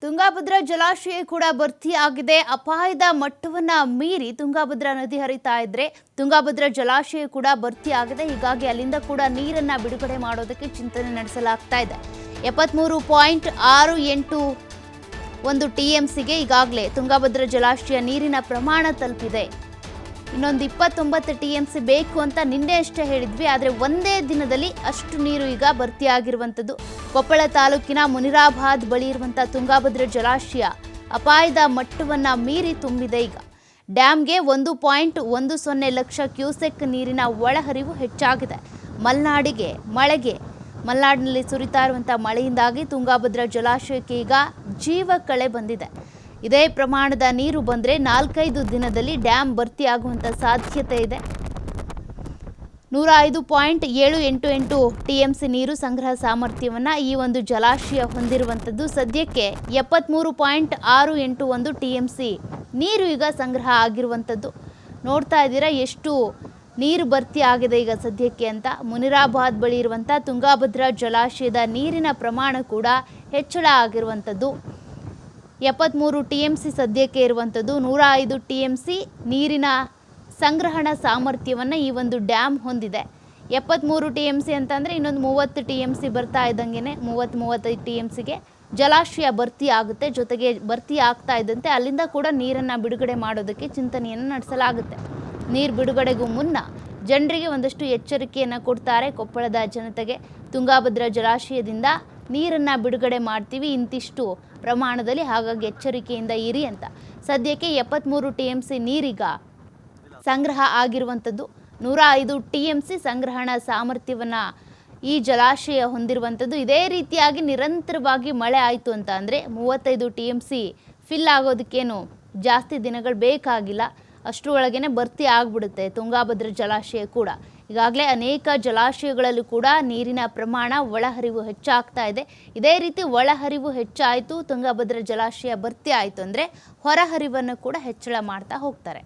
ತುಂಗಭದ್ರಾ ಜಲಾಶಯ ಕೂಡ ಭರ್ತಿಯಾಗಿದೆ. ಅಪಾಯದ ಮಟ್ಟವನ್ನ ಮೀರಿ ತುಂಗಭದ್ರಾ ನದಿ ಹರಿತಾ ಇದ್ರೆ ತುಂಗಭದ್ರಾ ಜಲಾಶಯ ಕೂಡ ಭರ್ತಿಯಾಗಿದೆ. ಹೀಗಾಗಿ ಅಲ್ಲಿಂದ ಕೂಡ ನೀರನ್ನ ಬಿಡುಗಡೆ ಮಾಡೋದಕ್ಕೆ ಚಿಂತನೆ ನಡೆಸಲಾಗ್ತಾ ಇದೆ. 73.68 TMCಗೆ ಈಗಾಗಲೇ ತುಂಗಭದ್ರಾ ಜಲಾಶಯ ನೀರಿನ ಪ್ರಮಾಣ ತಲುಪಿದೆ. ಇನ್ನೊಂದು 29 TMC ಬೇಕು ಅಂತ ನಿನ್ನೆ ಅಷ್ಟೇ ಹೇಳಿದ್ವಿ. ಆದರೆ ಒಂದೇ ದಿನದಲ್ಲಿ ಅಷ್ಟು ನೀರು ಈಗ ಭರ್ತಿಯಾಗಿರುವಂಥದ್ದು. ಕೊಪ್ಪಳ ತಾಲೂಕಿನ ಮುನಿರಾಬಾದ್ ಬಳಿ ಇರುವಂಥ ತುಂಗಭದ್ರಾ ಜಲಾಶಯ ಅಪಾಯದ ಮಟ್ಟವನ್ನು ಮೀರಿ ತುಂಬಿದೆ. ಈಗ ಡ್ಯಾಮ್ಗೆ 1.10 ಲಕ್ಷ ಕ್ಯೂಸೆಕ್ ನೀರಿನ ಒಳಹರಿವು ಹೆಚ್ಚಾಗಿದೆ. ಮಲೆನಾಡಿನಲ್ಲಿ ಸುರಿತಾ ಇರುವಂಥ ಮಳೆಯಿಂದಾಗಿ ತುಂಗಭದ್ರಾ ಜಲಾಶಯಕ್ಕೆ ಈಗ ಜೀವ ಕಳೆ ಬಂದಿದೆ. ಇದೇ ಪ್ರಮಾಣದ ನೀರು ಬಂದರೆ 4-5 ದಿನದಲ್ಲಿ ಡ್ಯಾಮ್ ಭರ್ತಿಯಾಗುವಂಥ ಸಾಧ್ಯತೆ ಇದೆ. 105.788 TMC ನೀರು ಸಂಗ್ರಹ ಸಾಮರ್ಥ್ಯವನ್ನು ಈ ಒಂದು ಜಲಾಶಯ ಹೊಂದಿರುವಂಥದ್ದು. ಸದ್ಯಕ್ಕೆ 73.681 TMC ನೀರು ಈಗ ಸಂಗ್ರಹ ಆಗಿರುವಂಥದ್ದು. ನೋಡ್ತಾ ಇದ್ದೀರಾ ಎಷ್ಟು ನೀರು ಭರ್ತಿ ಆಗಿದೆ ಈಗ ಸದ್ಯಕ್ಕೆ ಅಂತ. ಮುನಿರಾಬಾದ್ ಬಳಿ ಇರುವಂಥ ತುಂಗಭದ್ರಾ ಜಲಾಶಯದ ನೀರಿನ ಪ್ರಮಾಣ ಕೂಡ ಹೆಚ್ಚಳ ಆಗಿರುವಂಥದ್ದು. 73 TMC ಸದ್ಯಕ್ಕೆ ಇರುವಂಥದ್ದು. 105 TMC ನೀರಿನ ಸಂಗ್ರಹಣ ಸಾಮರ್ಥ್ಯವನ್ನು ಈ ಒಂದು ಡ್ಯಾಮ್ ಹೊಂದಿದೆ. 73 TMC ಅಂತಂದರೆ ಇನ್ನೊಂದು 30 TMC ಬರ್ತಾ ಇದ್ದಂಗೆ 30-35 TMCಗೆ ಜಲಾಶಯ ಭರ್ತಿ ಆಗುತ್ತೆ. ಜೊತೆಗೆ ಭರ್ತಿ ಆಗ್ತಾ ಇದ್ದಂತೆ ಅಲ್ಲಿಂದ ಕೂಡ ನೀರನ್ನು ಬಿಡುಗಡೆ ಮಾಡೋದಕ್ಕೆ ಚಿಂತನೆಯನ್ನು ನಡೆಸಲಾಗುತ್ತೆ. ನೀರು ಬಿಡುಗಡೆಗೂ ಮುನ್ನ ಜನರಿಗೆ ಒಂದಷ್ಟು ಎಚ್ಚರಿಕೆಯನ್ನು ಕೊಡ್ತಾರೆ ಕೊಪ್ಪಳದ ಜನತೆಗೆ. ತುಂಗಭದ್ರಾ ಜಲಾಶಯದಿಂದ ನೀರನ್ನು ಬಿಡುಗಡೆ ಮಾಡ್ತೀವಿ ಇಂತಿಷ್ಟು ಪ್ರಮಾಣದಲ್ಲಿ, ಹಾಗಾಗಿ ಎಚ್ಚರಿಕೆಯಿಂದ ಇರಿ ಅಂತ. ಸದ್ಯಕ್ಕೆ 73 TMC ನೀರೀಗ ಸಂಗ್ರಹ ಆಗಿರುವಂಥದ್ದು. 105 TMC ಸಂಗ್ರಹಣ ಸಾಮರ್ಥ್ಯವನ್ನು ಈ ಜಲಾಶಯ ಹೊಂದಿರುವಂಥದ್ದು. ಇದೇ ರೀತಿಯಾಗಿ ನಿರಂತರವಾಗಿ ಮಳೆ ಆಯಿತು ಅಂತ ಅಂದರೆ 35 TMC ಫಿಲ್ ಆಗೋದಕ್ಕೇನು ಜಾಸ್ತಿ ದಿನಗಳು ಬೇಕಾಗಿಲ್ಲ. ಅಷ್ಟರೊಳಗೇ ಭರ್ತಿ ಆಗಿಬಿಡುತ್ತೆ ತುಂಗಭದ್ರಾ ಜಲಾಶಯ ಕೂಡ. ಈಗಾಗಲೇ ಅನೇಕ ಜಲಾಶಯಗಳಲ್ಲೂ ಕೂಡ ನೀರಿನ ಪ್ರಮಾಣ ಒಳಹರಿವು ಹೆಚ್ಚಾಗ್ತಾ ಇದೆ. ಇದೇ ರೀತಿ ಒಳಹರಿವು ಹೆಚ್ಚಾಯಿತು, ತುಂಗಭದ್ರಾ ಜಲಾಶಯ ಭರ್ತಿ ಆಯಿತು ಅಂದರೆ ಹೊರಹರಿವನ್ನು ಕೂಡ ಹೆಚ್ಚಳ ಮಾಡ್ತಾ ಹೋಗ್ತಾರೆ.